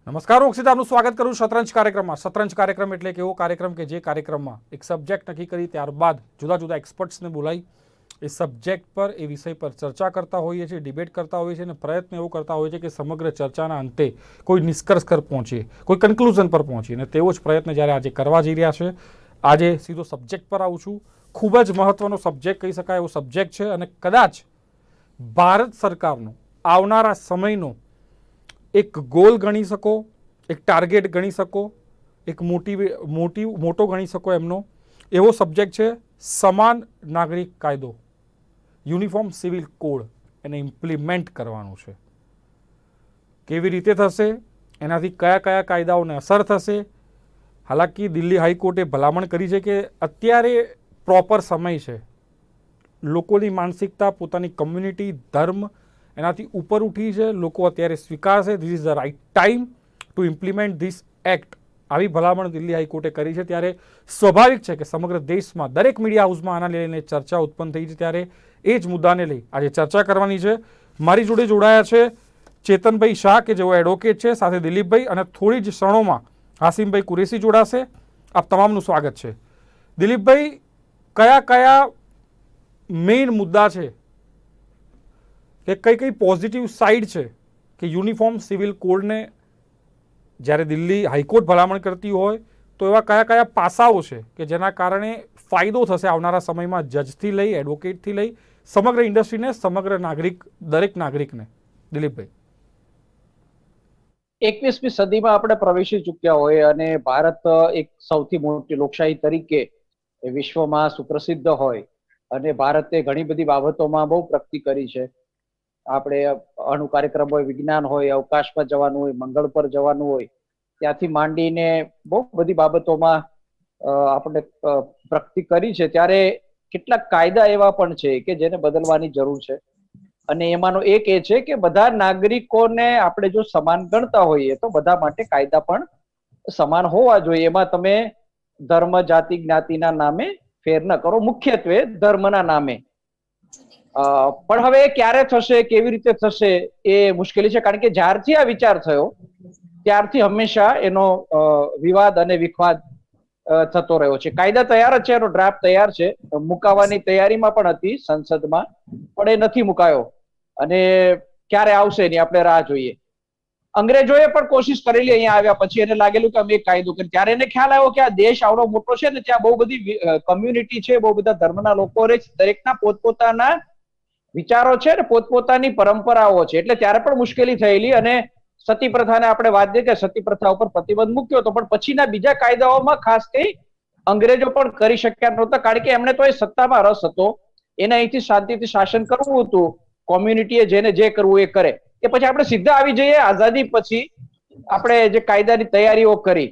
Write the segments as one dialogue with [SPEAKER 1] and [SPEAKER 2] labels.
[SPEAKER 1] નમસ્કાર, હું અક્ષિત આપનું સ્વાગત કરું શતરંજ કાર્યક્રમમાં. શતરંજ કાર્યક્રમ એટલે એક એવો કાર્યક્રમ કે જે કાર્યક્રમમાં એક સબ્જેક્ટ નક્કી કરી ત્યારબાદ જુદા જુદા એક્સપર્ટ્સને બોલાવી એ સબ્જેક્ટ પર, એ વિષય પર ચર્ચા કરતા હોઈએ છીએ, ડિબેટ કરતા હોઈએ છીએ અને પ્રયત્ન એવો કરતા હોઈએ છીએ કે સમગ્ર ચર્ચાના અંતે કોઈ નિષ્કર્ષ પર પહોંચીએ, કોઈ કન્ક્લુઝન પર પહોંચીએ. અને તેવો જ પ્રયત્ન જ્યારે આજે કરવા જઈ રહ્યા છે. આજે સીધો સબ્જેક્ટ પર આવું છું. ખૂબ જ મહત્વનો સબ્જેક્ટ કહી શકાય એવો સબ્જેક્ટ છે અને કદાચ ભારત સરકારનો આવનારા સમયનો એક ગોલ ગણી શકો, એક ટાર્ગેટ ગણી શકો, એક મોટો ગણી શકો એમનો એવો સબ્જેક્ટ છે સમાન નાગરિક કાયદો, યુનિફોર્મ સિવિલ કોડ. એને ઇમ્પ્લિમેન્ટ કરવાનું છે. કેવી રીતે થશે, એનાથી કયા કયા કાયદાઓને અસર થશે. હાલાકી દિલ્હી હાઈકોર્ટે ભલામણ કરી છે કે અત્યારે પ્રોપર સમય છે. લોકોની માનસિકતા, પોતાની કમ્યુનિટી, ધર્મ એનાથી ઉપર ઉઠી છે. લોકો અત્યારે સ્વીકારશે this is the right time to implement this act. આવી ભલામણ દિલ્હી હાઈકોર્ટે કરી છે. ત્યારે સ્વાભાવિક છે કે સમગ્ર દેશમાં દરેક મીડિયા હાઉસમાં આના લઈને ચર્ચા ઉત્પન્ન થઈ છે. ત્યારે એ જ મુદ્દાને લઈ આજે ચર્ચા કરવાની છે. મારી જોડે જોડાયા છે ચેતનભાઈ શાહ કે જેઓ એડવોકેટ છે, સાથે દિલીપભાઈ, અને થોડી જ ક્ષણોમાં હાસિમભાઈ કુરેશી જોડાશે. આપ તમામનું સ્વાગત છે. દિલીપભાઈ, કયા કયા મેઇન મુદ્દા છે કે કઈ કઈ પોઝિટિવ સાઇડ છે કે યુનિફોર્મ સિવિલ કોડને જ્યારે દિલ્હી હાઈકોર્ટ ભલામણ કરતી હોય તો એવા કયા કયા પાસાઓ છે કે જેના કારણે ફાયદો થશે આવનારા સમયમાં જજથી લઈ, એડવોકેટથી લઈ, સમગ્ર ઇન્ડસ્ટ્રીને, સમગ્ર નાગરિક, દરેક નાગરિકને? દિલીપભાઈ,
[SPEAKER 2] 21મી સદીમાં આપણે પ્રવેશી ચૂક્યા હોય અને ભારત એક સૌથી મોટી લોકશાહી તરીકે વિશ્વમાં સુપ્રસિદ્ધ હોય અને ભારતે ઘણી બધી બાબતોમાં બહુ પ્રગતિ કરી છે. આપણે અણુ કાર્યક્રમ હોય, વિજ્ઞાન હોય, અવકાશમાં જવાનું હોય, મંગળ પર જવાનું હોય, ત્યાંથી માંડીને બહુ બધી બાબતોમાં આપણે પ્રગતિ કરી છે. ત્યારે કેટલાક કાયદા એવા પણ છે કે જેને બદલવાની જરૂર છે અને એમાંનો એક એ છે કે બધા નાગરિકોને આપણે જો સમાન ગણતા હોઈએ તો બધા માટે કાયદા પણ સમાન હોવા જોઈએ. એમાં તમે ધર્મ, જાતિ, જ્ઞાતિના નામે ફેર ન કરો, મુખ્યત્વે ધર્મના નામે. પણ હવે ક્યારે થશે, કેવી રીતે થશે એ મુશ્કેલી છે. કારણ કે જ્યારથી આ વિચાર થયો ત્યારથી હંમેશા એનો વિવાદ અને વિખવાદ થતો રહ્યો છે. કાયદા તૈયાર જ છે, એનો ડ્રાફ્ટ તૈયાર છે, મુકાવાની તૈયારીમાં પણ હતી સંસદમાં, પણ એ નથી મુકાયો અને ક્યારે આવશે એની આપણે રાહ જોઈએ. અંગ્રેજોએ પણ કોશિશ કરેલી અહીંયા આવ્યા પછી. એને લાગેલું કે અમે એક કાયદો કરી, ત્યારે એને ખ્યાલ આવ્યો કે આ દેશ આવડો મોટો છે ને ત્યાં બહુ બધી કમ્યુનિટી છે, બહુ બધા ધર્મના લોકો રહે છે, દરેકના પોતપોતાના વિચારો છે ને પોતપોતાની પરંપરાઓ છે. એટલે ત્યારે પણ મુશ્કેલી થયેલી અને સતી પ્રથાને આપણે વાત કરીએ કે સતી પ્રથા ઉપર પ્રતિબંધ મૂક્યો હતો, પણ પછીના બીજા કાયદાઓમાં ખાસ કઈ અંગ્રેજો પણ કરી શક્યા નહોતા. કારણ કે એમને તો એ સત્તામાં રસ હતો, એને અહીંથી શાંતિથી શાસન કરવું હતું, કોમ્યુનિટીએ જેને જે કરવું એ કરે. એ પછી આપણે સીધા આવી જઈએ આઝાદી પછી આપણે જે કાયદાની તૈયારીઓ કરી.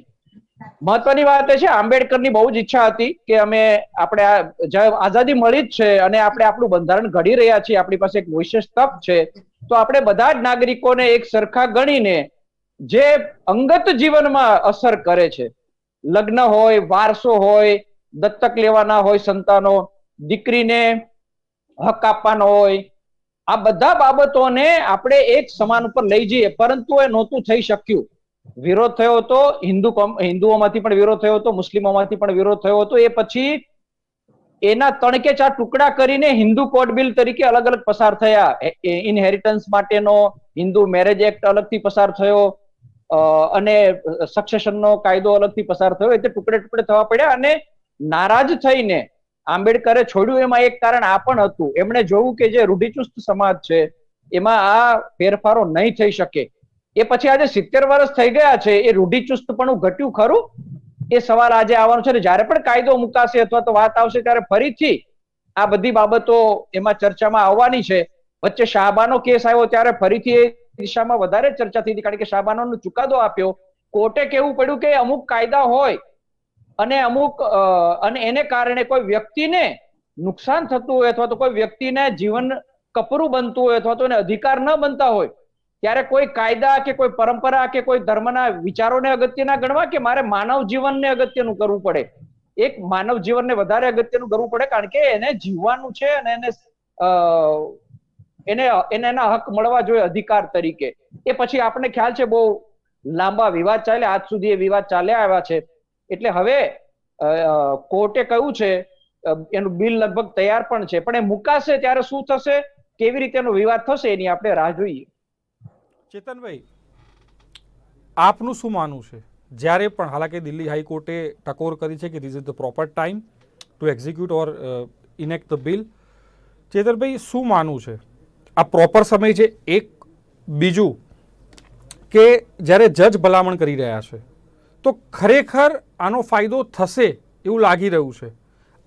[SPEAKER 2] મહત્વની વાત એ છે, આંબેડકરની બહુ જ ઈચ્છા હતી કે અમે આપણે આઝાદી મળી જ છે અને આપણે આપણું બંધારણ ઘડી રહ્યા છીએ, આપણી પાસે એક વિશેષ તક છે, તો આપણે બધા જ નાગરિકોને એક સરખા ગણીને જે અંગત જીવનમાં અસર કરે છે, લગ્ન હોય, વારસો હોય, દત્તક લેવાના હોય સંતાનો, દીકરીને હક આપવાનો હોય, આ બધા બાબતોને આપણે એક સમાન ઉપર લઈ જઈએ. પરંતુ એ નહોતું થઈ શક્યું. વિરોધ થયો હતો, હિન્દુઓમાંથી પણ વિરોધ થયો હતો, મુસ્લિમોમાંથી પણ વિરોધ થયો હતો. એ પછી એના 3 કે 4 ટુકડા કરીને હિન્દુ કોડ બિલ તરીકે અલગ અલગ પસાર થયા. ઇનહેરિટન્સ માટેનો હિન્દુ મેરેજ એક્ટ અલગથી પસાર થયો અને સક્સેશનનો કાયદો અલગથી પસાર થયો. એટલે ટુકડે ટુકડે થવા પડ્યા અને નારાજ થઈને આંબેડકરે છોડ્યું. એમાં એક કારણ આ પણ હતું, એમણે જોયું કે જે રૂઢિચુસ્ત સમાજ છે એમાં આ ફેરફારો નહીં થઈ શકે. એ પછી આજે 70 વર્ષ થઈ ગયા છે, એ રૂઢિચુસ્ત પણ ઘટ્યું ખરું? એ સવાલ આજે આવવાનો છે. જયારે પણ કાયદો મુકાશે અથવા તો વાત આવશે ત્યારે ફરીથી આ બધી બાબતો એમાં ચર્ચામાં આવવાની છે. વચ્ચે શાહબાનો કેસ આવ્યો ત્યારે ફરીથી એ દિશામાં વધારે ચર્ચા થઈ હતી, કારણ કે શાહબાનોનો ચુકાદો આપ્યો. કોર્ટે કેવું પડ્યું કે અમુક કાયદા હોય અને અમુક અને એને કારણે કોઈ વ્યક્તિને નુકસાન થતું હોય અથવા તો કોઈ વ્યક્તિને જીવન કપરું બનતું હોય અથવા તો એને અધિકાર ન બનતા હોય, ત્યારે કોઈ કાયદા કે કોઈ પરંપરા કે કોઈ ધર્મના વિચારોને અગત્યના ગણવા કે મારે માનવ જીવનને અગત્યનું કરવું પડે? એક માનવ જીવનને વધારે અગત્યનું કરવું પડે, કારણ કે એને જીવવાનું છે અને એને એના હક મળવા જોઈએ અધિકાર તરીકે. એ પછી આપણે ખ્યાલ છે બહુ લાંબા વિવાદ ચાલ્યા, આજ સુધી એ વિવાદ ચાલ્યા આવ્યા છે. એટલે હવે કોર્ટે કહ્યું છે, એનું બિલ લગભગ તૈયાર પણ છે, પણ એ મુકાશે ત્યારે શું થશે, કેવી રીતે એનો વિવાદ થશે, એની આપણે રાહ જોઈએ.
[SPEAKER 1] ચેતનભાઈ, આપનું શું માનવું છે? જ્યારે પણ હાલાકી દિલ્હી હાઈકોર્ટે ટકોર કરી છે કે this is the proper time to execute or enact the bill. Chetanbhai, શું માનવું છે? આ પ્રોપર સમય છે? એક બીજું કે જ્યારે જજ ભલામણ કરી રહ્યા છે તો ખરેખર આનો ફાયદો થશે એવું લાગી રહ્યું છે.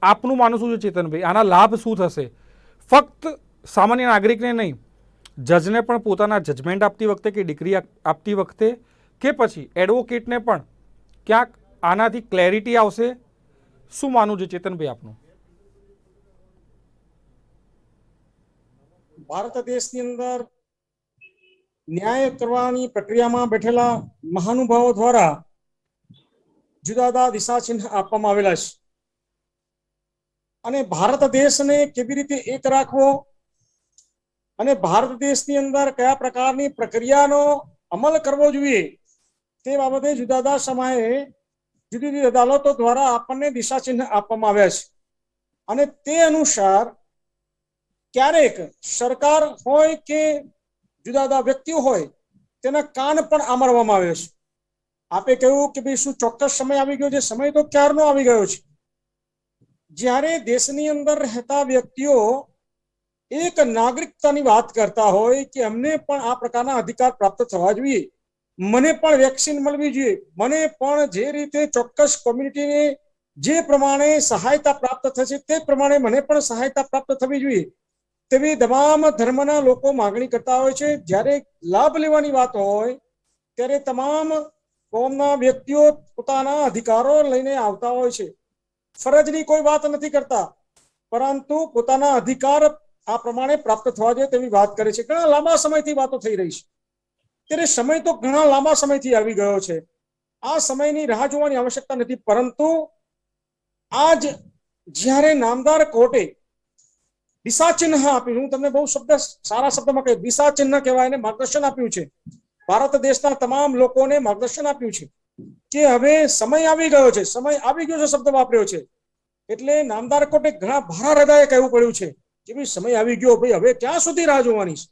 [SPEAKER 1] આપનું માનવું શું છે ચેતનભાઈ? આના લાભ શું થશે? ફક્ત સામાન્ય નાગરિકને નહીં, જજને પણ પોતાના જજમેન્ટ આપતી વખતે કે ડિગ્રી આપતી વખતે, કે પછી એડવોકેટને પણ ક્યાંક આનાથી ક્લેરિટી આવશે? શું માનવું છે ચેતનભાઈ આપનું?
[SPEAKER 3] ભારત દેશની અંદર ન્યાય કરવાની પ્રક્રિયામાં બેઠેલા મહાનુભાવો દ્વારા જુદા જુદા દિશા ચિહ્ન આપવામાં આવેલા છે, અને ભારત દેશને કેવી રીતે એક રાખવો અને ભારત દેશની અંદર કયા પ્રકારની પ્રક્રિયાનો અમલ કરવો જોઈએ તે બાબતે જુદા જુદા સમયે જુદી જુદી અદાલતો દ્વારા આપણને દિશા ચિહ્ન આપવામાં આવ્યા છે. અને તે અનુસાર ક્યારેક સરકાર હોય કે જુદા જુદા વ્યક્તિઓ હોય તેના કાન પણ આમરવામાં આવે છે. આપે કહ્યું કે ભાઈ શું ચોક્કસ સમય આવી ગયો છે? સમય તો ક્યારનો આવી ગયો છે. જ્યારે દેશની અંદર રહેતા વ્યક્તિઓ એક નાગરિકતાની વાત કરતા હોય કે અમને પણ આ પ્રકારના અધિકાર પ્રાપ્ત થવા જોઈએ, મને પણ વેક્સિન મળવી જોઈએ, મને પણ જે રીતે ચોક્કસ કોમ્યુનિટીને જે પ્રમાણે સહાયતા પ્રાપ્ત થશે તે પ્રમાણે મને પણ સહાયતા પ્રાપ્ત થવી જોઈએ, તેવી તમામ ધર્મના લોકો માંગણી કરતા હોય છે. જ્યારે લાભ લેવાની વાત હોય ત્યારે તમામ કોમના વ્યક્તિઓ પોતાના અધિકારો લઈને આવતા હોય છે. ફરજની કોઈ વાત નથી કરતા, પરંતુ પોતાના અધિકાર આ પ્રમાણે પ્રાપ્ત થવા જોઈએ તેવી વાત કરે છે. ઘણા લાંબા સમયથી વાતો થઈ રહી છે, ત્યારે સમય તો ઘણા લાંબા સમયથી આવી ગયો છે. આ સમયની રાહ જોવાની આવશ્યકતા નથી, પરંતુ આજ જ્યારે નામદાર કોર્ટે દિશા ચિહ્ન આપ્યું, હું તમને બહુ સારા શબ્દમાં કહ્યું, દિશા ચિહ્ન કહેવાય, એને માર્ગદર્શન આપ્યું છે, ભારત દેશના તમામ લોકોને માર્ગદર્શન આપ્યું છે કે હવે સમય આવી ગયો છે. સમય આવી ગયો છે શબ્દ વાપર્યો છે. એટલે નામદાર કોર્ટે ઘણા ભારા હૃદયે કહેવું પડ્યું છે કે ભાઈ સમય આવી ગયો, ભાઈ હવે ક્યાં સુધી રાહ જોવાની છે?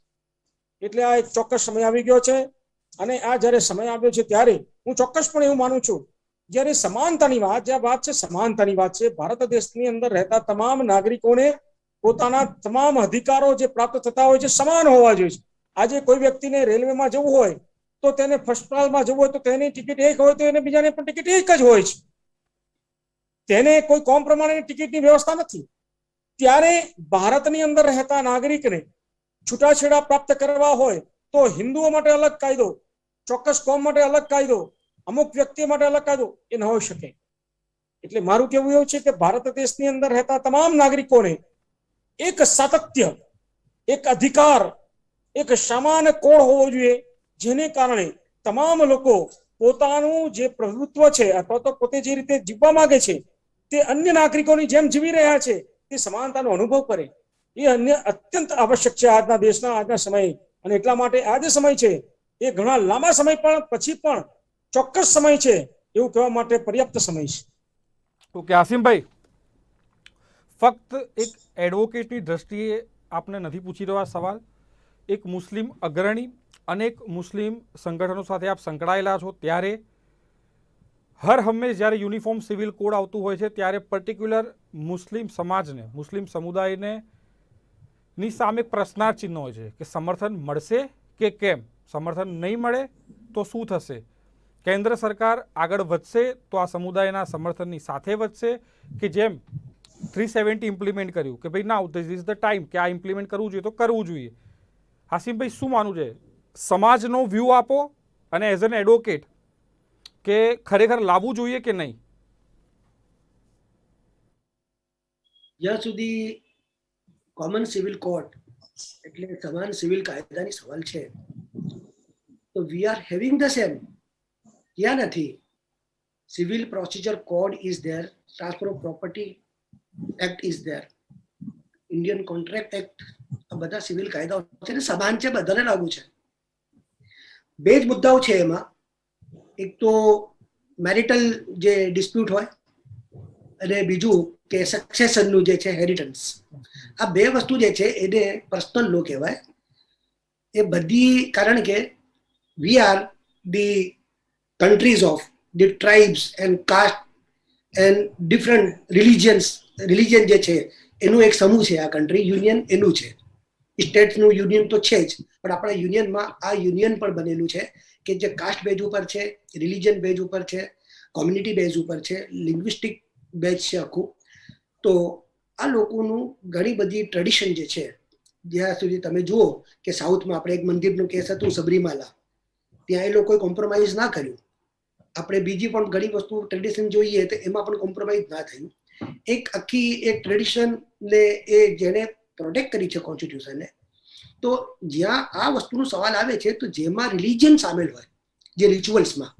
[SPEAKER 3] એટલે આ એક ચોક્કસ સમય આવી ગયો છે. અને આ જ્યારે સમય આવ્યો છે ત્યારે હું ચોક્કસપણે એવું માનું છું, જ્યારે સમાનતાની વાત, જ્યાં વાત છે સમાનતાની વાત છે, ભારત દેશની અંદર રહેતા તમામ નાગરિકોને પોતાના તમામ અધિકારો જે પ્રાપ્ત થતા હોય છે સમાન હોવા જોઈએ. આજે કોઈ વ્યક્તિને રેલવેમાં જવું હોય તો તેને ફર્સ્ટ ક્લાસમાં જવું હોય તો તેની ટિકિટ એક હોય તો એને બીજાને પણ ટિકિટ એક જ હોય છે. તેને કોઈ કોમ પ્રમાણેની ટિકિટની વ્યવસ્થા નથી. ત્યારે ભારતની અંદર રહેતા નાગરિકને છૂટાછેડા પ્રાપ્ત કરવા હોય તો હિન્દુઓ માટે અલગ કાયદો, ચોક્કસ કોમ માટે અલગ કાયદો, અમુક વ્યક્તિ માટે અલગ કાયદો, એ ન હોઈ શકે. એટલે મારું કહેવું એવું છે કે ભારત દેશની અંદર રહેતા તમામ નાગરિકોને એક સાતત્ય, એક અધિકાર, એક સમાન કોડ હોવો જોઈએ, જેને કારણે તમામ લોકો પોતાનું જે પ્રભુત્વ છે અથવા તો પોતે જે રીતે જીવવા માંગે છે તે અન્ય નાગરિકોની જેમ જીવી રહ્યા છે તે સમાનતાનો અનુભવ કરે. એ અન્ય અત્યંત આવશ્યક છે આજના દેશના આજના સમયે. અને એટલા માટે આ જે સમય છે એ ઘણા લાંબા સમય પણ પછી પણ ચોક્કસ સમય છે એવું કહેવા માટે પર્યાપ્ત સમય છે.
[SPEAKER 1] ઓકે આસિમભાઈ, ફક્ત એક એડવોકેટની દ્રષ્ટિએ આપને નથી પૂછી રહ્યો આ સવાલ. એક મુસ્લિમ અગ્રણી અને એક મુસ્લિમ સંગઠનો સાથે આપ સંકળાયેલા છો, ત્યારે હર હંમેશ જ્યારે યુનિફોર્મ સિવિલ કોડ આવતું હોય છે ત્યારે પર્ટિક્યુલર મુસ્લિમ સમાજને, મુસ્લિમ સમુદાયને ની સામે પ્રશ્નાર્થ ચિહ્ન હોય છે કે સમર્થન મળશે કે કેમ, સમર્થન નહીં મળે તો શું થશે, કેન્દ્ર સરકાર આગળ વધશે તો આ સમુદાયના સમર્થનની સાથે વધશે કે જેમ 370 ઇમ્પ્લિમેન્ટ કર્યું કે ભાઈ નાઉ ધીસ ઇઝ ધ ટાઈમ કે આ ઇમ્પ્લિમેન્ટ કરવું જોઈએ તો કરવું જોઈએ. હાસિમભાઈ, શું માનવું છે? સમાજનો વ્યૂ આપો અને એઝ એન એડવોકેટ કે ખરેખર લાવવું જોઈએ કે નહીં?
[SPEAKER 4] જ્યાં સુધી કોમન સિવિલ કોડ એટલે સમાન સિવિલ કાયદાની સવાલ છે તો we are having the same. ત્યાં નથી. Civil procedure code is there, transfer of property act is there, Indian contract act, આ બધા સિવિલ કાયદાઓ છે ને સમાન છે, બધાને લાગુ છે. બે જ મુદ્દાઓ છે એમાં એક તો મેરિટલ જે ડિસ્પ્યુટ હોય અને બીજું કે સક્સેશનનું જે છે હેરિટન્સ. આ બે વસ્તુ જે છે એને પર્સનલ લો કહેવાય. એ બધી કારણ કે we are the countries of the tribes and caste and different religion જે છે એનું એક સમૂહ છે. આ કન્ટ્રી યુનિયન એનું છે. સ્ટેટ્સનું યુનિયન તો છે જ, પણ આપણા યુનિયનમાં આ યુનિયન પણ બનેલું છે કે જે કાસ્ટ બેઝ ઉપર છે, રિલિજન બેઝ ઉપર છે, કોમ્યુનિટી બેઝ ઉપર છે, લિંગ્વિસ્ટિક બેઝ છે આખું. તો આ લોકોનું ઘણી બધી ટ્રેડિશન જે છે, જ્યાં સુધી તમે જુઓ કે સાઉથમાં આપણે એક મંદિરનું કેસ હતું સબરીમાલા, ત્યાં એ લોકોએ કોમ્પ્રોમાઇઝ ના કર્યું. આપણે બીજી પણ ઘણી વસ્તુ ટ્રેડિશન જોઈએ તો એમાં પણ કોમ્પ્રોમાઇઝ ના થયું. એક આખી એક ટ્રેડિશન ને એ જેને પ્રોટેક્ટ કરી છે કોન્સ્ટિટ્યુશને, તો જ્યાં આ વસ્તુનો સવાલ આવે છે તો જેમાં રિલિજન સામેલ હોય, જે રિચ્યુઅલ્સમાં,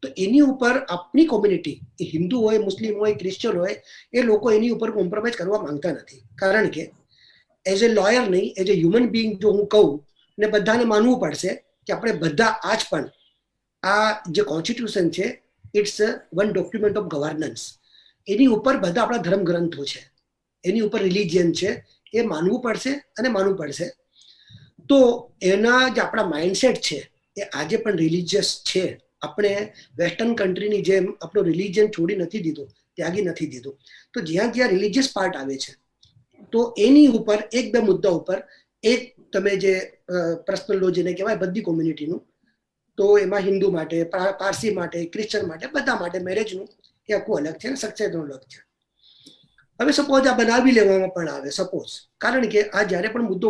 [SPEAKER 4] તો એની ઉપર આપણી કોમ્યુનિટી, એ હિન્દુ હોય, મુસ્લિમ હોય, ક્રિશ્ચિયન હોય, એ લોકો એની ઉપર કોમ્પ્રોમાઇઝ કરવા માંગતા નથી. કારણ કે એઝ એ લોયર નહીં, એઝ એ હ્યુમન બિંગ જો હું કહું ને બધાને માનવું પડશે કે આપણે બધા આજ પણ આ જે કોન્સ્ટિટ્યુશન છે it's one document of governance. એની ઉપર બધા આપણા ધર્મગ્રંથો છે, એની ઉપર રિલિજિયન છે, એ માનવું પડશે અને માનવું પડશે. તો એના જે આપણા માઇન્ડસેટ છે એ આજે પણ રિલિજિયસ છે. આપણે વેસ્ટર્ન કન્ટ્રીની જેમ આપણો રિલિજિયન છોડી નથી દીધો, ત્યાગી નથી દીધું. તો જ્યાં જ્યાં રિલિજિયસ પાર્ટ આવે છે તો એની ઉપર એક બે મુદ્દા ઉપર એક તમે જે પર્સનલ લો જેને કહેવાય બધી કોમ્યુનિટીનું, તો એમાં હિન્દુ માટે, પારસી માટે, ક્રિશ્ચન માટે, બધા માટે મેરેજનું એ આખું અલગ છે અને સક્સેસનું અલગ છે. હવે સપોઝ આ બનાવી લેવામાં પણ આવે, સપોઝ, કારણ કે આ જ્યારે પણ મુદ્દો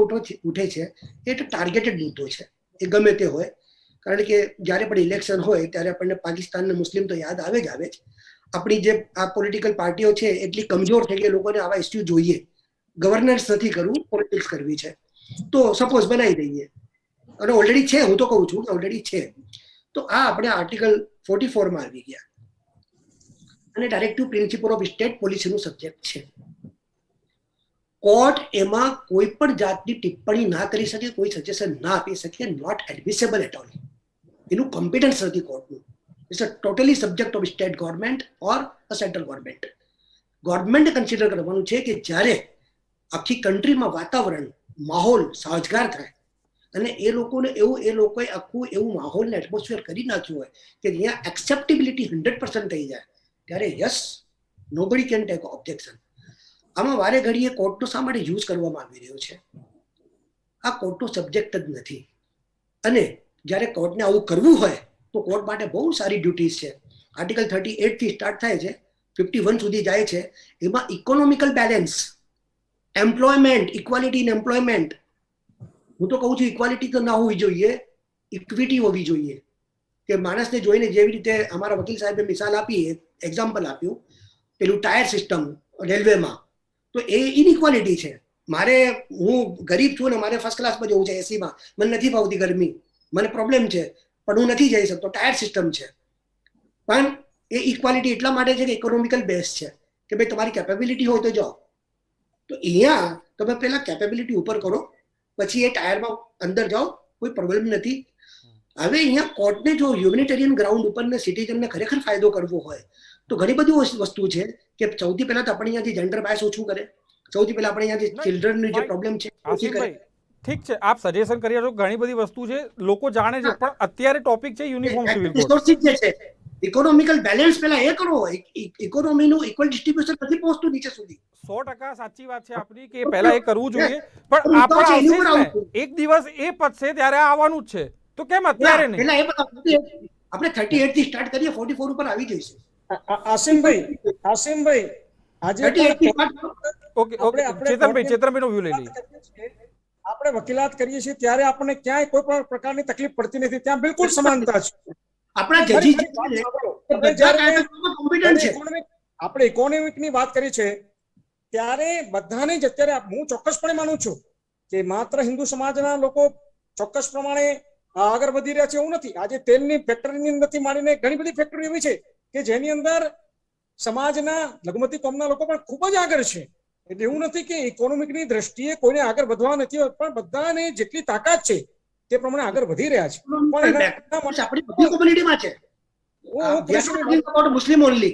[SPEAKER 4] ઉઠે છે એ ટાર્ગેટેડ મુદ્દો છે, એ ગમે તે હોય. કારણ કે જ્યારે પણ ઇલેક્શન હોય ત્યારે આપણને પાકિસ્તાન અને મુસ્લિમ તો યાદ આવે જ આવે જ. આપણી જે આ પોલિટિકલ પાર્ટીઓ છે એટલી કમજોર છે કે લોકોને આવા ઇસ્યુ જોઈએ. ગવર્નન્સ નથી કરવું, પોલિટિક્સ કરવી છે. તો સપોઝ બનાવી દઈએ, અને ઓલરેડી છે, હું તો કહું છું કે ઓલરેડી છે. તો આ આપણે આર્ટિકલ 44 માં આવી ગયા અને ડાયરેક્ટિવ પ્રિન્સિપલ ઓફ સ્ટેટ પોલિસીનું સબ્જેક્ટ છે. કોર્ટ એમાં કોઈ પણ જાતની ટિપ્પણી ના કરી શકે, કોઈ સજેશન ના આપી શકે, નોટ એડમિસેબલ એટ ઓલ. એનું કોમ્પિટન્સ નથી કોર્ટનું. It's a totally subject of state government or a central government. Government consider કરવાનું છે કે જ્યારે આખી કન્ટ્રીમાં વાતાવરણ, માહોલ સાજગાર થાય અને એ લોકોએ આખું એવું માહોલને એટમોસ્ફિયર કરી નાખ્યું હોય કે જ્યાં એક્સેપ્ટેબિલિટી 100% થઈ જાય, ત્યારે yes, nobody can take objection. આમાં વારે ઘડીએ કોર્ટનો શા માટે યુઝ કરવામાં આવી રહ્યો છે? આ કોર્ટનો સબ્જેક્ટ જ નથી. અને જ્યારે કોર્ટને આવું કરવું હોય તો કોર્ટ માટે બહુ સારી ડ્યુટીઝ છે. આર્ટિકલ 38 થી સ્ટાર્ટ થાય છે, 51 સુધી જાય છે. એમાં economical balance, employment, equality in employment. હું તો કહું છું ઇક્વાલિટી તો ના હોવી જોઈએ, ઇક્વિટી હોવી જોઈએ. કે માણસને જોઈને, જેવી રીતે અમારા વકીલ સાહેબે મિસાલ આપી, એક્ઝામ્પલ આપ્યું પેલું ટાયર સિસ્ટમ રેલવેમાં, તો એ ઇનઇક્વાલિટી છે. હું ગરીબ છું ને મારે ફર્સ્ટ ક્લાસમાં જવું છે એસીમાં, મને નથી ભાવતી ગરમી, મને પ્રોબ્લેમ છે, પણ હું નથી જઈ શકતો, ટાયર સિસ્ટમ છે. પણ એ ઇક્વાલિટી એટલા માટે છે કે ઇકોનોમિકલ બેઝ છે કે ભાઈ તમારી કેપેબિલિટી હોય તો જાઓ. તો અહીંયા તમે પહેલા કેપેબિલિટી ઉપર કરો, પછી એ ટાયરમાં અંદર જાઓ, કોઈ પ્રોબ્લેમ નથી. હવે અહીંયા કોર્ટને જો હ્યુમેનિટેરિયન ગ્રાઉન્ડ ઉપર ને સિટીઝનને ખરેખર ફાયદો કરવો હોય તો ઘણી બધી વસ્તુ છે કે સૌથી પહેલા તો આપણે અહીંયાથી જેન્ડર બાયસ ઓછું કરે, સૌથી પહેલા આપણે અહીંયાથી ચિલ્ડ્રનની જે પ્રોબ્લેમ છે ઓછી કરે.
[SPEAKER 1] ઠીક છે, આપ સજેશન કરી રહ્યા છો, ઘણી બધી વસ્તુ છે, લોકો જાણે છે, પણ અત્યારે ટોપિક છે યુનિફોર્મ સિવિલ કોડ.
[SPEAKER 4] રિસોર્સિસ જે છે, ઇકોનોમિકલ બેલેન્સ પહેલા એ કરો. ઇકોનોમીનું ઇક્વલ ડિસ્ટ્રીબ્યુશન નથી પહોંચતું નીચે સુધી.
[SPEAKER 1] 100% સાચી વાત છે આપની કે પહેલા એ કરવું જોઈએ, પણ આપણે આવશે ને એક દિવસ એ પતશે ત્યારે આવવાનું જ છે, તો કેમ અત્યારે નહીં?
[SPEAKER 4] પહેલા એ આપણે 38 થી સ્ટાર્ટ કરીએ, 44 ઉપર આવી જઈશું.
[SPEAKER 3] આસિમભાઈ આજે
[SPEAKER 1] ચેતનભાઈનો વ્યૂ લઈ લઈએ.
[SPEAKER 3] આપણે વકીલાત કરીએ છીએ ત્યારે આપણને ક્યાંય કોઈ પણ પ્રકારની તકલીફ પડતી નથી, ત્યાં બિલકુલ સમાનતા છે.
[SPEAKER 4] આપણા જજી
[SPEAKER 3] આપણે ઇકોનોમિકની વાત કરી છે ત્યારે બધાને જ અત્યારે હું ચોક્કસપણે માનું છું કે માત્ર હિન્દુ સમાજના લોકો ચોક્કસ પ્રમાણે આગળ વધી રહ્યા છે એવું નથી. આજે તેલની ફેક્ટરીની અંદરથી માંડીને ઘણી બધી ફેક્ટરી એવી છે કે જેની અંદર સમાજના લઘુમતી કોમના લોકો પણ ખૂબ જ આગળ છે. એટલે એવું નથી કે ઇકોનોમિકની દ્રષ્ટિએ કોઈને આગળ વધવા નથી, પણ બધાને જેટલી તાકાત છે તે પ્રમાણે આગળ વધી રહ્યા છે. પણ
[SPEAKER 4] આપણી બધી કોમ્યુનિટીમાં છે.
[SPEAKER 3] હું કૃષિની વાત-
[SPEAKER 4] about Muslim only.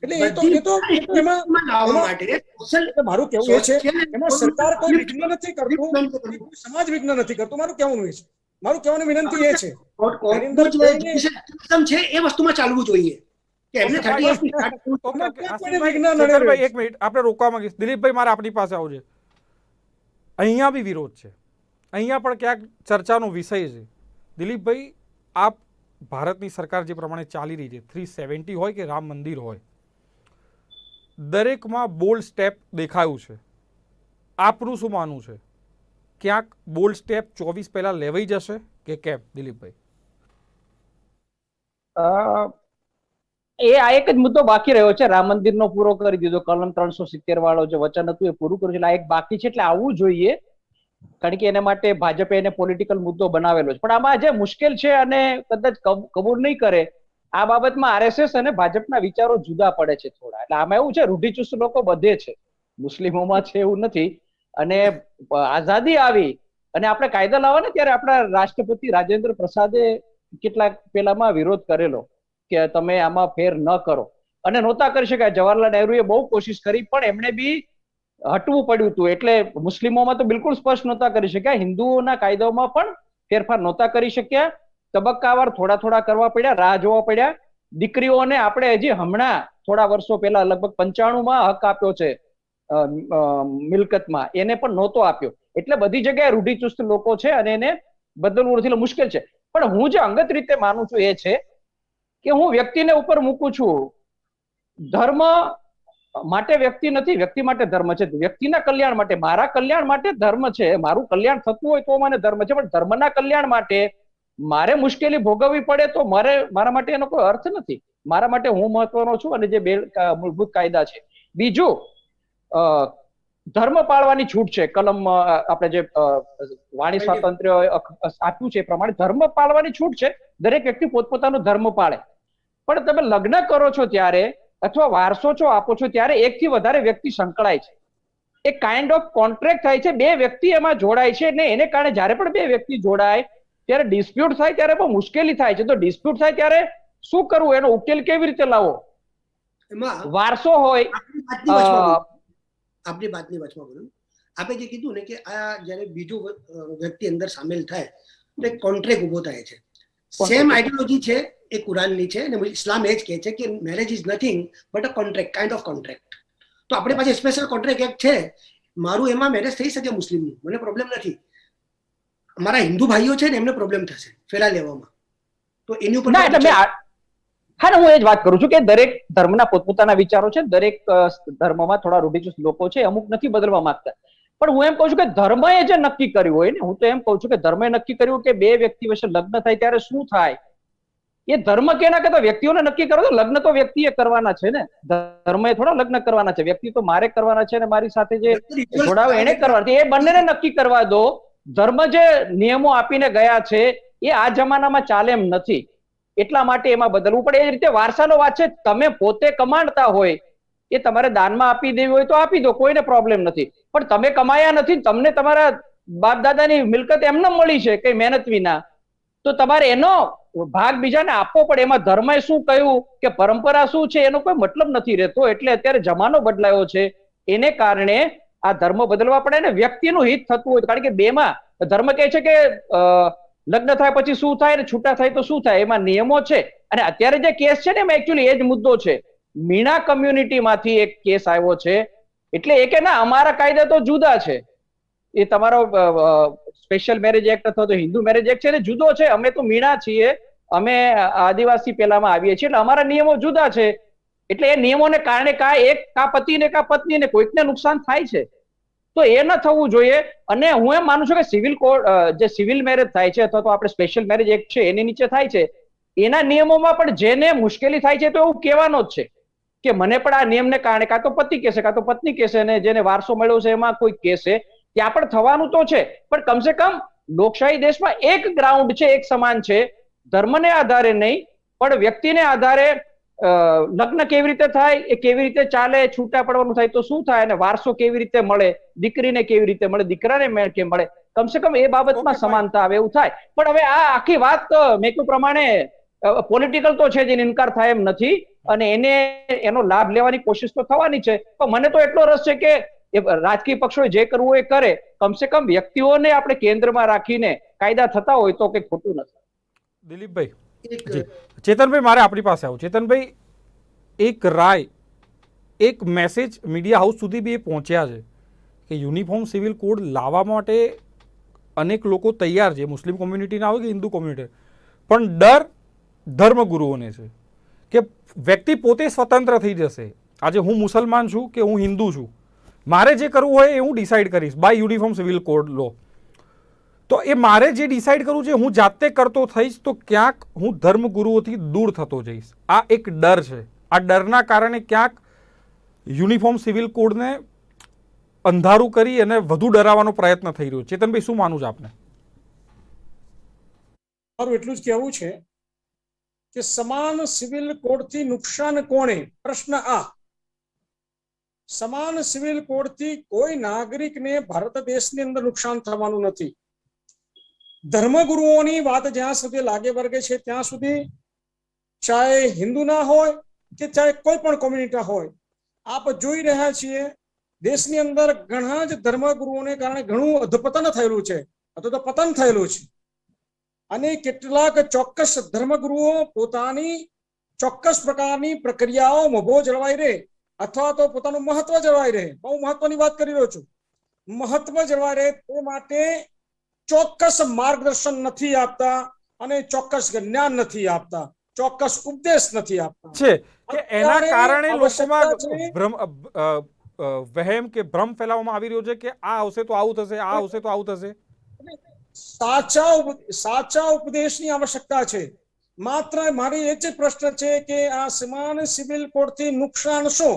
[SPEAKER 3] એટલે એ તો એમાં
[SPEAKER 4] લાવવા માટે
[SPEAKER 3] એટલે મારું કેવું એ છે એમાં સરકાર કોઈ વિઘ્ન નથી કરતું, કોઈ સમાજ વિઘ્ન નથી કરતું, મારું કહેવાનું એ છે. મારું કહેવાની વિનંતી એ છે એની અંદર કોઈને-
[SPEAKER 4] છે એ વસ્તુમાં ચાલવું જોઈએ કે એમને
[SPEAKER 1] ઓકે,
[SPEAKER 4] 38 થી start કરવું.
[SPEAKER 1] Okay, okay.
[SPEAKER 3] કોઈ
[SPEAKER 1] આસિફભાઈ,
[SPEAKER 3] વિઘ્ન નડે
[SPEAKER 1] ચેતનભાઈ,
[SPEAKER 3] નહીં.
[SPEAKER 1] એક મિનિટ આપણે રોકવા માંગીશ. દિલીપભાઈ, મારે આપણી પાસે આવજે. અહીંયા બી વિરોધ છે, અહીંયા પણ ક્યાંક ચર્ચાનો વિષય છે. દિલીપભાઈ, આપ ભારતની સરકાર જે પ્રમાણે ચાલી રહી છે, 370 હોય કે રામ મંદિર હોય, દરેકમાં બોલ્ડ સ્ટેપ દેખાયું છે. આપનું શું માનવું છે? ક્યાંક બોલ્ડ સ્ટેપ 24 પહેલા લેવાઈ જશે કે કેમ, દિલીપભાઈ?
[SPEAKER 2] આ એક જ મુદ્દો બાકી રહ્યો છે. રામ મંદિરનો પૂરો કરી દીધો, કલમ 370 વાળો જે વચન હતું એ પૂરું કર્યું છે, એટલે આ એક બાકી છે, એટલે આવવું જોઈએ. કારણ કે એના માટે ભાજપે એને પોલિટિકલ મુદ્દો બનાવેલો છે. પણ આમાં જે મુશ્કેલ છે અને કદાચ કબૂલ નહીં કરે, આ બાબતમાં આરએસએસ અને ભાજપના વિચારો જુદા પડે છે થોડા. એટલે આમાં એવું છે, રૂઢિચુસ્ત લોકો બધે છે, મુસ્લિમોમાં છે એવું નથી. અને આઝાદી આવી અને આપણે કાયદા લાવવા ને ત્યારે આપણા રાષ્ટ્રપતિ રાજેન્દ્ર પ્રસાદે કેટલાક પેલામાં વિરોધ કરેલો કે તમે આમાં ફેર ન કરો, અને નહોતા કરી શકાય. જવાહરલાલ નહેરુએ બહુ કોશિશ કરી પણ એમણે બી હટવું પડ્યું હતું. એટલે મુસ્લિમોમાં તો બિલકુલ સ્પષ્ટ નહોતા કરી શક્યા, હિન્દુઓના કાયદાઓમાં પણ ફેરફાર નહોતા કરી શક્યા. તબક્કાવાર થોડા થોડા કરવા પડ્યા, રાહ જોવા પડ્યા. દીકરીઓને આપણે હજી હમણાં થોડા વર્ષો પહેલા લગભગ 95માં હક આપ્યો છે મિલકતમાં, એને પણ નહોતો આપ્યો. એટલે બધી જગ્યાએ રૂઢિચુસ્ત લોકો છે અને એને બદલવું નથી, મુશ્કેલ છે. પણ હું જે અંગત રીતે માનું છું એ છે કે હું વ્યક્તિને ઉપર મૂકું છું. ધર્મ માટે વ્યક્તિ નથી, વ્યક્તિ માટે ધર્મ છે. વ્યક્તિના કલ્યાણ માટે, મારા કલ્યાણ માટે ધર્મ છે. મારું કલ્યાણ થતું હોય તો મને ધર્મ છે, પણ ધર્મના કલ્યાણ માટે મારે મુશ્કેલી ભોગવવી પડે તો મારા માટે એનો કોઈ અર્થ નથી. મારા માટે હું મહત્વનો છું અને જે બે મૂળભૂત કાયદા છે. બીજું, ધર્મ પાળવાની છૂટ છે. કલમ આપણે જે વાણી સ્વાતંત્ર્ય આપ્યું છે એ પ્રમાણે ધર્મ પાળવાની છૂટ છે. દરેક વ્યક્તિ પોતપોતાનો ધર્મ પાળે. પણ તમે લગ્ન કરો છો ત્યારે અથવા વારસો છો આપો છો ત્યારે એકથી વધારે વ્યક્તિ સંકળાય છે. એક કાઇન્ડ ઓફ કોન્ટ્રાક્ટ થાય છે, બે વ્યક્તિ એમાં જોડાય છે. અને એને કારણે જ્યારે પણ બે વ્યક્તિ જોડાય ત્યારે ડિસ્પ્યુટ થાય ત્યારે બહુ મુશ્કેલી થાય છે. તો ડિસ્પ્યુટ થાય ત્યારે શું કરવું, એનો ઉકેલ કેવી રીતે લાવવો?
[SPEAKER 4] એમાં
[SPEAKER 2] વારસો હોય,
[SPEAKER 4] આપની વાતની વચમાં બોલું. આપણે જે કીધું ને કે આ જ્યારે બીજો વ્યક્તિ અંદર સામેલ થાય તો એક કોન્ટ્રાક્ટ ઉભો થાય છે. સેમ આઈડિયોલોજી છે એ કુરાનની છે અને ઇસ્લામ એ જ કહે છે કે marriage is nothing but a contract, kind of contract. તો આપણી પાસે સ્પેશિયલ કોન્ટ્રાક્ટ એક્ટ છે. મારું એમાં મેરેજ થઈ શકે મુસ્લિમનું, મને પ્રોબ્લેમ નથી. મારા હિન્દુ ભાઈઓ છે ને એમને પ્રોબ્લેમ થશે ફેરા લેવામાં. તો એની ઉપર
[SPEAKER 2] હા, હું એ જ વાત કરું છું કે દરેક ધર્મના પોતપોતાના વિચારો છે. દરેક ધર્મમાં થોડા રૂઢિચુસ્ત લોકો છે, અમુક નથી બદલવા માંગતા. પણ હું એમ કહું છું કે ધર્મએ જે નક્કી કર્યું હોય ને, હું તો એમ કહું છું કે ધર્મએ નક્કી કર્યું કે બે વ્યક્તિ વચ્ચે લગ્ન થાય ત્યારે શું થાય, એ ધર્મ કેના કરતા વ્યક્તિઓને નક્કી કરો. તો લગ્ન તો વ્યક્તિએ કરવાના છે ને, ધર્મએ થોડા લગ્ન કરવાના છે. વ્યક્તિ તો મારે કરવાના છે અને મારી સાથે જે જોડાવે એને કરવાના છે. એ બંનેને નક્કી કરવા દો. ધર્મ જે નિયમો આપીને ગયા છે એ આ જમાનામાં ચાલે એમ નથી, એટલા માટે એમાં બદલવું પડે. એ રીતે વારસાનો વાત છે. તમે પોતે કમાણતા હોય એ તમારે દાનમાં આપી દેવી હોય તો આપી દો, કોઈને પ્રોબ્લેમ નથી. પણ તમે કમાયા નથી, તમને તમારા બાપ દાદાની મિલકત એમને મળી છે કઈ મહેનત વિના, તો તમારે એનો ભાગ બીજાને આપવો પડે. એમાં ધર્મએ શું કહ્યું કે પરંપરા શું છે એનો કોઈ મતલબ નથી રહેતો. એટલે અત્યારે જમાનો બદલાયો છે, એને કારણે આ ધર્મ બદલવા પડે ને વ્યક્તિનું હિત થતું હોય. કારણ કે બેમાં ધર્મ કહે છે કે લગ્ન થાય પછી શું થાય ને છૂટા થાય તો શું થાય, એમાં નિયમો છે. અને અત્યારે જે કેસ છે ને એમાં એકચ્યુઅલી એ જ મુદ્દો છે. મીણા કમ્યુનિટીમાંથી એક કેસ આવ્યો છે. એટલે એ કે ના, અમારા કાયદા તો જુદા છે, એ તમારો સ્પેશિયલ મેરેજ એક્ટ અથવા તો હિન્દુ મેરેજ એક્ટ છે ને જુદો છે. અમે તો મીણા છીએ, અમે આદિવાસી પેલામાં આવીએ છીએ, એટલે અમારા નિયમો જુદા છે. એટલે એ નિયમોને કારણે કા પતિને કા પત્નીને કોઈકને નુકસાન થાય છે. તો એ ન થવું જોઈએ. અને હું એમ માનું છું કે સિવિલ કોડ જે સિવિલ મેરેજ થાય છે અથવા તો આપણે સ્પેશિયલ મેરેજ એક્ટ છે એની નીચે થાય છે, એના નિયમોમાં પણ જેને મુશ્કેલી થાય છે તો એવું કહેવાનો જ છે કે મને પણ આ નિયમને કારણે કાં તો પતિ કહેશે કાં તો પત્ની કહેશે, અને જેને વારસો મળ્યો છે એમાં કોઈ કહેશે. ત્યાં પણ થવાનું તો છે, પણ કમસે કમ લોકશાહી દેશમાં એક ગ્રાઉન્ડ છે, એક સમાન છે. ધર્મને આધારે નહીં પણ વ્યક્તિને આધારે લગ્ન કેવી રીતે થાય, એ કેવી રીતે ચાલે, છૂટા પડવાનું થાય તો શું થાય, અને વારસો કેવી રીતે મળે, દીકરીને કેવી રીતે મળે, દીકરાને કેમ મળે, કમસે કમ એ બાબતમાં સમાનતા આવે એવું થાય. પણ હવે આ આખી વાત મેં કહ્યું પ્રમાણે પોલિટિકલ તો છે જ, એને ઇનકાર થાય એમ નથી, અને એનો લાભ લેવાની કોશિશ તો થવાની છે. પણ મને તો એટલો રસ છે કે રાજકીય પક્ષોએ જે કરવું હોય એ કરે, કમસે કમ વ્યક્તિઓને આપણે કેન્દ્રમાં રાખીને કાયદા થતા હોય તો કંઈ ખોટું નથી.
[SPEAKER 1] દિલીપભાઈ,
[SPEAKER 4] એક
[SPEAKER 1] જી ચેતનભાઈ, મારે આપણી પાસે આવું. ચેતનભાઈ, એક રાય, એક મેસેજ મીડિયા હાઉસ સુધી બી એ પહોંચ્યા છે કે યુનિફોર્મ સિવિલ કોડ લાવવા માટે અનેક લોકો તૈયાર છે, મુસ્લિમ કોમ્યુનિટીના હોય કે હિન્દુ કોમ્યુનિટી, પણ ડર ધર્મગુરુઓને છે કે વ્યક્તિ પોતે સ્વતંત્ર થઈ જશે. આજે હું મુસલમાન છું કે હું હિન્દુ છું, મારે જે કરવું હોય એ હું ડિસાઇડ કરીશ બાય યુનિફોર્મ સિવિલ કોડ લો. તો એ મારે જે ડિસાઇડ કરવું છે હું જાતે કરતો થઈશ તો ક્યાંક હું ધર્મગુરુઓથી દૂર થતો જઈશ. આ એક ડર છે. આ ડરના કારણે ક્યાંક યુનિફોર્મ સિવિલ કોડને અંધારું કરી અને વધુ ડરાવવાનો પ્રયત્ન થઈ રહ્યો. ચેતનભાઈ, શું માનવું છે આપને?
[SPEAKER 3] મારું એટલું જ કહેવું છે કે સમાન સિવિલ કોડથી નુકસાન કોને? પ્રશ્ન આ. સમાન સિવિલ કોડથી કોઈ નાગરિકને ભારત દેશની અંદર નુકસાન થવાનું નથી. ધર્મગુરુઓની વાત જ્યાં સુધી લાગે વર્ગે છે ત્યાં સુધી, ચાહે હિન્દુ ના હોય કે ચાહે કોઈ પણ કોમ્યુનિટી હોય, આપ જોઈ રહ્યા છીએ દેશની અંદર ઘણા જ ધર્મગુરુઓને કારણે ઘણું અધપતન થયેલું છે અથવા તો પતન થયેલું છે. અને કેટલાક ચોક્કસ ધર્મગુરુઓ પોતાની ચોક્કસ પ્રકારની પ્રક્રિયાઓ મોભો જળવાઈ રહે અથવા તો પોતાનું મહત્વ જળવાઈ રહે, બહુ મહત્વની વાત કરી રહ્યો છું, મહત્વ જળવાઈ રહે તે માટે ચોક્કસ માર્ગદર્શન નથી આપતા અને ચોક્કસ જ્ઞાન નથી આપતા, ચોક્કસ ઉપદેશ નથી આપતા.
[SPEAKER 1] છે કે એના કારણે લોકોમાં વહેમ કે ભ્રમ ફેલાવવામાં આવી રહ્યો છે કે આ આવશે તો આવું થશે, આ આવશે તો આવું થશે.
[SPEAKER 3] સાચા ઉપદેશની આવશ્યકતા છે. માત્ર મારી એ જ પ્રશ્ન છે કે આ સમાન સિવિલ કોડથી નુકસાન શું?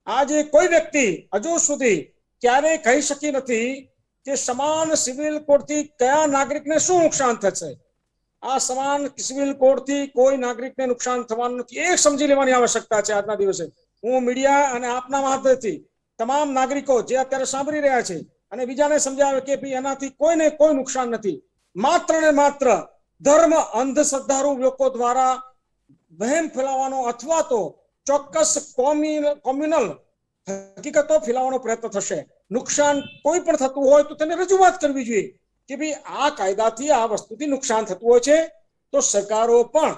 [SPEAKER 3] આજે કોઈ વ્યક્તિ હજુ સુધી ક્યારેય કહી શકી નથી કે સમાન સિવિલ કોડથી કયા નાગરિકને શું નુકસાન થશે. આ સમાન સિવિલ કોડથી કોઈ નાગરિકને નુકસાન થવાનું નથી, એ સમજી લેવાની આવશ્યકતા છે. આજના દિવસે હું મીડિયા અને આપના માધ્યમથી તમામ નાગરિકો જે અત્યારે સાંભળી રહ્યા છે અને બીજાને સમજાવે કે ભાઈ એનાથી કોઈને કોઈ નુકસાન નથી. માત્ર ને માત્ર ધર્મ અંધશ્રદ્ધાળુ લોકો દ્વારા વહેમ ફેલાવવાનો અથવા તો ચોક્કસ કોમ્યુનલ હકીકતો ફેલાવવાનો પ્રયત્ન થશે. નુકસાન કોઈ પણ થતું હોય તો તેને રજૂઆત કરવી જોઈએ કે ભાઈ આ કાયદાથી આ વસ્તુથી નુકસાન થતું હોય છે, તો સરકારો પણ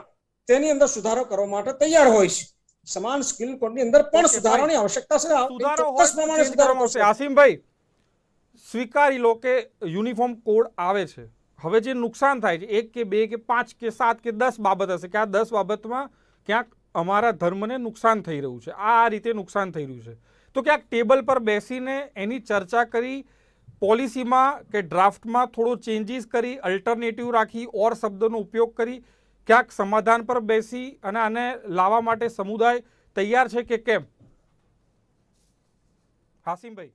[SPEAKER 3] તેની અંદર સુધારો કરવા માટે તૈયાર હોય છે. સમાન સ્કિલ કોડની અંદર પણ સુધારાની આવશ્યકતા છે. ચોક્કસ પ્રમાણે સુધારો થશે.
[SPEAKER 1] આસિમભાઈ, સ્વીકારી લો કે યુનિફોર્મ કોડ આવે છે, હવે જે નુકસાન થાય છે 1 કે 2 કે 5 કે 7 કે 10 બાબત હશે કે આ 10 બાબતમાં ક્યાંક અમારા ધર્મને નુકસાન થઈ રહ્યું છે, આ રીતે નુકસાન થઈ રહ્યું છે, તો ક્યાંક ટેબલ પર બેસીને એની ચર્ચા કરી, પોલિસીમાં કે ડ્રાફ્ટમાં થોડો ચેન્જીસ કરી, અલ્ટરનેટિવ રાખી, ઓર શબ્દનો ઉપયોગ કરી ક્યાંક સમાધાન પર બેસી અને આને લાવવા માટે સમુદાય તૈયાર છે કે કેમ? હાસિમભાઈ,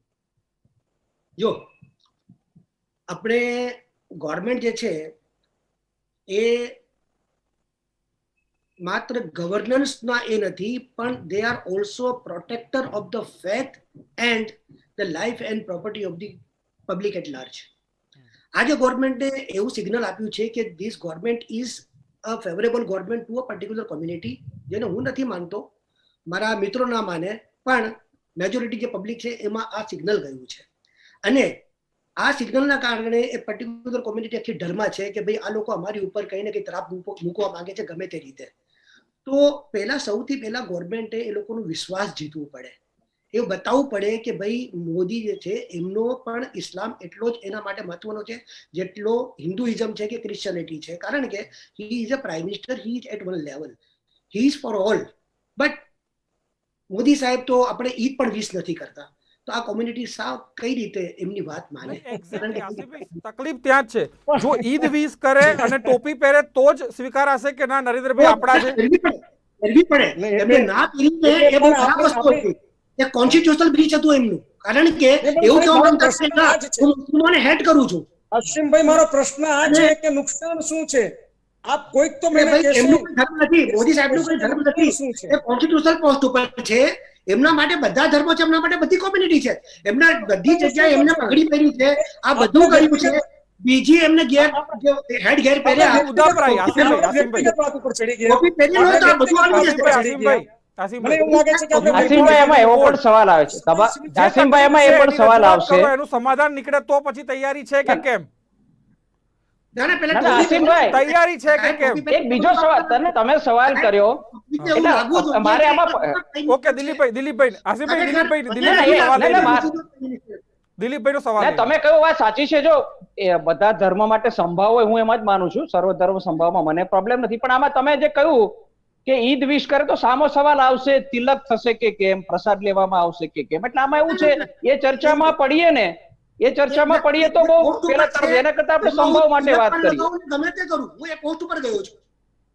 [SPEAKER 4] જો આપણે ગવર્મેન્ટ જે છે એ માત્ર ગવર્નન્સના એ નથી, પણ they are also protector of the faith and the life and property of the public at large. આજે ગવર્મેન્ટે એવું સિગ્નલ આપ્યું છે કે this government is a favourable government to a particular community, જેને હું નથી માનતો, મારા મિત્રો ના માને, પણ મેજોરિટી જે પબ્લિક છે એમાં આ સિગ્નલ ગયું છે. અને આ સિગ્નલના કારણે એ પર્ટિક્યુલર કોમ્યુનિટી આખી ડરમાં છે કે ભાઈ આ લોકો અમારી ઉપર કંઈ ને કંઈ તરાપ મૂકવા માંગે છે ગમે તે રીતે. તો સૌથી પહેલા ગવર્મેન્ટે એ લોકોનો વિશ્વાસ જીતવું પડે, એવું બતાવવું પડે કે ભાઈ મોદી જે છે એમનો પણ ઇસ્લામ એટલો જ એના માટે મહત્વનો છે જેટલો હિન્દુઇઝમ છે કે ક્રિશ્ચિયનિટી છે. કારણ કે he is a prime minister, he is at one level, he is for all. But Modi સાહેબ તો આપણે ઈદ પણ વિશ નથી કરતા, તો આ કોમ્યુનિટી સાવ કઈ રીતે એમની વાત માને?
[SPEAKER 1] તકલીફ ત્યાં જ છે. જો ઈદ વિશ કરે અને ટોપી પહેરે તો જ સ્વીકારાશે કે ના નરેન્દ્રભાઈ આપણા છે?
[SPEAKER 4] કરવી પડે. એમને ના કરીને એ બહુ ખરાબ વસ્તુ હતી. એ કોન્સ્ટિટ્યુશનલ બ્રીચ હતું એમનું. કારણ કે એવું કહેવા માંગતા છે કે ના હું મુસ્લિમોને હેટ કરું છું.
[SPEAKER 3] અશ્વિનભાઈ, મારો પ્રશ્ન આ છે કે નુકસાન શું છે? આપ કોઈક તો મને કહેશો.
[SPEAKER 4] એમનું કોઈ ધર્મ નથી, મોદી સાહેબનું કોઈ ધર્મ નથી, એ કોન્સ્ટિટ્યુશનલ પોસ્ટ ઉપર છે. એમના માટે બધા ધર્મો છે, એમના માટે બધી કોમ્યુનિટી છે, એમના બધી જગ્યાએ એમને પગડી પહેરી છે, આ બધું કર્યું છે. બીજી એમને ઘેર હેડ ઘેર પહેર્યા
[SPEAKER 1] મુદ્દા પર આવી, આસિમભાઈ,
[SPEAKER 3] વ્યક્તિગત વાત ઉપર ચડી ગયા.
[SPEAKER 4] ટોપી પહેરી લો તો આ બધું આવી જશે.
[SPEAKER 1] આસિમભાઈ,
[SPEAKER 3] મને એવું લાગે છે કે આપણે
[SPEAKER 2] આસિમભાઈ એમાં એવો પણ સવાલ આવે છે આસિમભાઈ એમાં એ પણ સવાલ આવશે
[SPEAKER 1] એનું સમાધાન નીકળે તો પછી તૈયારી છે કે કેમ?
[SPEAKER 4] ના ના પેલા
[SPEAKER 2] ના, ના, આસિમભાઈ,
[SPEAKER 1] તૈયારી છે કે કેમ?
[SPEAKER 2] એક બીજો સવાલ તમે સવાલ કર્યો એટલે મારે આમાં
[SPEAKER 1] ઓકે દિલીપભાઈ, આસિમભાઈ,
[SPEAKER 2] ના,
[SPEAKER 1] દિલીપભાઈ નો સવાલ
[SPEAKER 2] ના, તમે કહ્યું વાત સાચી છે. જો એ બધા ધર્મ માટે સંભાવ હોય, હું એમાં જ માનું છું, સર્વ ધર્મ સંભાવમાં મને પ્રોબ્લેમ નથી. પણ આમાં તમે જે કહ્યું કે ઈદ વિશ કરે તો સામો સવાલ આવશે, તિલક થશે કે કેમ, પ્રસાદ લેવામાં આવશે કે કેમ. એટલે આમાં એવું છે, એ ચર્ચામાં પડીએ તો બહુ પેલા તરફ એના કરતા આપણે સંભાવ માટે વાત કરીએ.
[SPEAKER 4] ગમે તે કરું, હું એક પોસ્ટ ઉપર ગયો છું.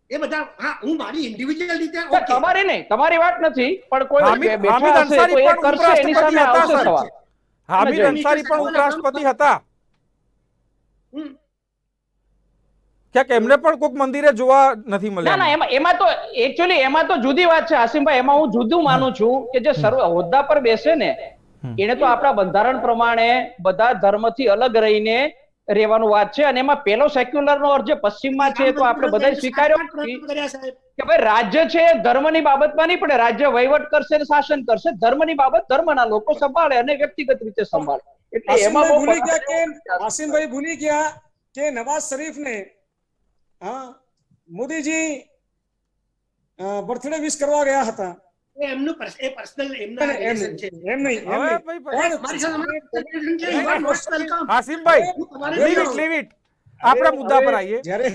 [SPEAKER 4] એ બધા હા, હું મારી ઇન્ડિવિડ્યુઅલ રીતે
[SPEAKER 2] તો તમારી નહીં, તમારી વાત નથી, પણ કોઈ
[SPEAKER 1] હામિદ
[SPEAKER 2] બેઠા હશે
[SPEAKER 1] અંસારી
[SPEAKER 2] તો એ
[SPEAKER 1] પણ
[SPEAKER 2] કરશે, એની સામે
[SPEAKER 1] ઉપરાષ્ટ્રપતિ
[SPEAKER 2] આવશે
[SPEAKER 1] હતા,
[SPEAKER 2] સવાલ.
[SPEAKER 1] હામિદ અંસારી પણ ઉપરાષ્ટ્રપતિ હતા.
[SPEAKER 4] હમ.
[SPEAKER 1] ક્યાંક એમને પણ કોઈક મંદિરે જોવા નથી
[SPEAKER 2] ના ના,
[SPEAKER 1] મળ્યા.
[SPEAKER 2] એમાં તો એકચ્યુઅલી એમાં તો જુદી વાત છે આસિમભાઈ. એમાં હું જુદું માનું છું કે જે સર્વ હોદ્દા પર બેસે ને એને તો આપણા બંધારણ પ્રમાણે બધા ધર્મથી અલગ રહીને રહેવાનું વાત છે. અને એમાં પેલો સેક્યુલર નો અર્થ જે પશ્ચિમમાં છે તો આપણે બધા સ્વીકાર્યો
[SPEAKER 4] કર્યા સાહેબ.
[SPEAKER 2] કે ભાઈ રાજ્ય છે એ ધર્મની બાબતમાં નહીં, પણ રાજ્ય વહીવટ કરશે અને શાસન કરશે. ધર્મની બાબત ધર્મના લોકો સંભાળે અને વ્યક્તિગત રીતે સંભાળે. એટલે એમાં
[SPEAKER 3] આસિમભાઈ
[SPEAKER 2] બહુ
[SPEAKER 3] ભૂલી ગયા કે આસિમભાઈ ભૂલી ગયા કે નવાઝ શરીફને મોદીજી બર્થડે વિશ કરવા ગયા હતા.
[SPEAKER 4] એમનું એ પર્સનલ એમના રિલેશન છે.
[SPEAKER 3] એમ નહીં.
[SPEAKER 1] હવે ભાઈ,
[SPEAKER 4] મારી સાથે અમારું relation છે. You are most welcome.
[SPEAKER 1] આસિમભાઈ,
[SPEAKER 4] હું તમારે
[SPEAKER 1] leave it,
[SPEAKER 4] જાઉં.
[SPEAKER 1] leave it. આપણે મુદ્દા પર આવીએ.
[SPEAKER 3] જ્યારે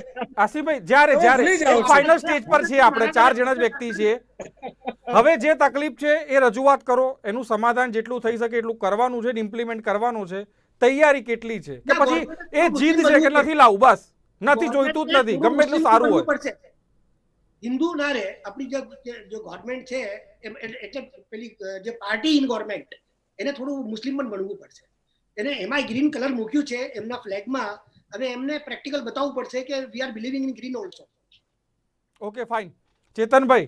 [SPEAKER 1] આસિફભાઈ, જ્યારે
[SPEAKER 3] તમે ભૂલી જાઓ છો.
[SPEAKER 1] ફાઇનલ સ્ટેજ પર છીએ આપણે, 4 જણા જ વ્યક્તિ છીએ. હવે જે તકલીફ છે એ રજૂઆત કરો, એનું સમાધાન જેટલું થઈ શકે એટલું કરવાનું છે, ઇમ્પ્લિમેન્ટ કરવાનું છે. તૈયારી કેટલી છે કે પછી એ જીદ છે કે નથી લાવું, બસ નથી જોઈતું જ નથી, ગમે એટલું સારું હોય.
[SPEAKER 4] પડશે. હિન્દુ ના રે આપણી જે ગવર્મેન્ટ છે એટલે પેલી જે પાર્ટી ઇન ગવર્મેન્ટ એને થોડું મુસ્લિમ પણ બનવું પડશે. એને એમાં ગ્રીન કલર મૂક્યું છે એમના ફ્લેગમાં, અને એમને પ્રેક્ટિકલ બતાવવું પડશે કે we are believing in green also.
[SPEAKER 1] Okay fine. Chetanbhai,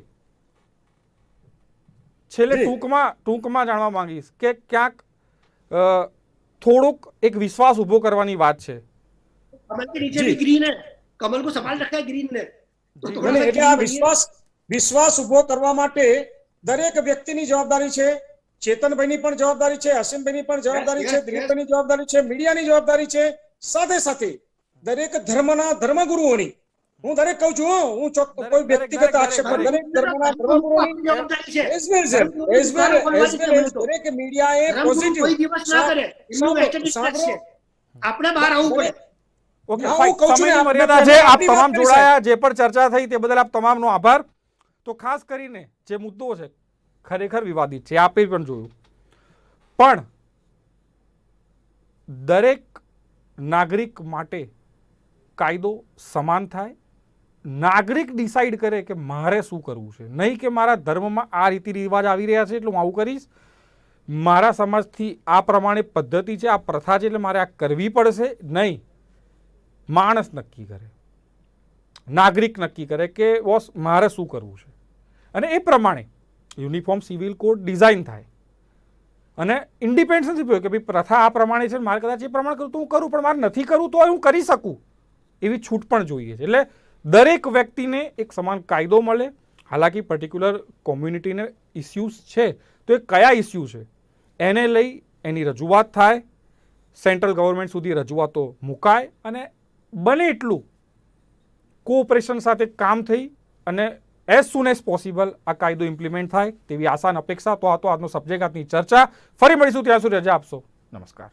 [SPEAKER 1] છેલ્લે ટૂંકમાં જાણવા માંગીશ કે ક્યાંક થોડુંક એક વિશ્વાસ ઉભો કરવાની વાત છે.
[SPEAKER 4] कमल के नीचे भी ग्रीन है, कमल को संभाल रखा है ग्रीन ने. तो थोड़ा सा
[SPEAKER 3] એટલે આ
[SPEAKER 4] green बनिए.
[SPEAKER 3] વિશ્વાસ ઉભો કરવા માટે દરેક વ્યક્તિની જવાબદારી છે. ચેતનભાઈની પણ જવાબદારી છે, અસીમભાઈની પણ જવાબદારી છે,
[SPEAKER 4] Yes, yes.
[SPEAKER 3] દિલીપભાઈની જવાબદારી છે, મીડિયાની જવાબદારી છે. સાથે સાથે દરેક ધર્મના ધર્મગુરુઓની, હું દરેક કહું છું, હું કોઈ વ્યક્તિગત આક્ષેપ
[SPEAKER 1] દરેક.
[SPEAKER 3] દરેક ધર્મના ધર્મગુરુઓની
[SPEAKER 4] જવાબદારી છે.
[SPEAKER 3] as well as દરેક મીડિયાએ
[SPEAKER 4] ધર્મગુરુ કોઈ
[SPEAKER 3] પોઝિટિવ
[SPEAKER 4] દિવસ ના કરે, એમનું vested interest છે. આપણે બહાર આવવું પડે.
[SPEAKER 1] ઓકે
[SPEAKER 3] હું
[SPEAKER 1] ફાઇન.
[SPEAKER 3] કહું છું ને,
[SPEAKER 1] સમયની
[SPEAKER 3] આપણે
[SPEAKER 1] મર્યાદા છે. આપ
[SPEAKER 3] પહેલા
[SPEAKER 1] તમામ
[SPEAKER 3] આપણી વાત
[SPEAKER 1] જોડાયા, જે પણ ચર્ચા થઈ તે બદલ આપ તમામનો આભાર. તો ખાસ કરીને જે મુદ્દો છે ખરેખર વિવાદિત છે, આપે પણ જોયું, પણ દરેક નાગરિક માટે કાયદો સમાન થાય. નાગરિક ડિસાઈડ કરે કે મારે શું કરવું છે, નહીં કે મારા ધર્મમાં આ રીતિ રિવાજ આવી રહ્યા છે એટલે હું આવું કરીશ, મારા સમાજથી આ પ્રમાણે પદ્ધતિ છે, આ પ્રથા છે એટલે મારે આ કરવી પડશે. નહીં, માણસ નક્કી કરે, નાગરિક નક્કી કરે કે બોસ મારે શું કરવું છે, અને એ પ્રમાણે યુનિફોર્મ સિવિલ કોડ ડિઝાઇન થાય. અને ઇન્ડિપેન્ડન્સ નથી કે ભાઈ પ્રથા આ પ્રમાણે છે, મારે કદાચ એ પ્રમાણે કરું તો હું કરું, પણ મારે નથી કરવું તો હું કરી શકું, એવી છૂટ પણ જોઈએ છે. એટલે દરેક વ્યક્તિને એક સમાન કાયદો મળે. હાલાકી પર્ટિક્યુલર કોમ્યુનિટીને ઇસ્યુઝ છે તો એ કયા ઇસ્યુ છે એને લઈ એની રજૂઆત થાય, સેન્ટ્રલ ગવર્મેન્ટ સુધી રજૂઆતો મુકાય, અને બને એટલું કોઓપરેશન સાથે કામ થઈ અને એઝ સુન એઝ પોસિબલ આ કાયદો ઇમ્પ્લિમેન્ટ થાય તેવી આશા અને અપેક્ષા. તો આ તો આજનો સબ્જેક્ટ, આજની ચર્ચા. ફરી મળીશું, ત્યાં સુધી રજા આપશો. નમસ્કાર.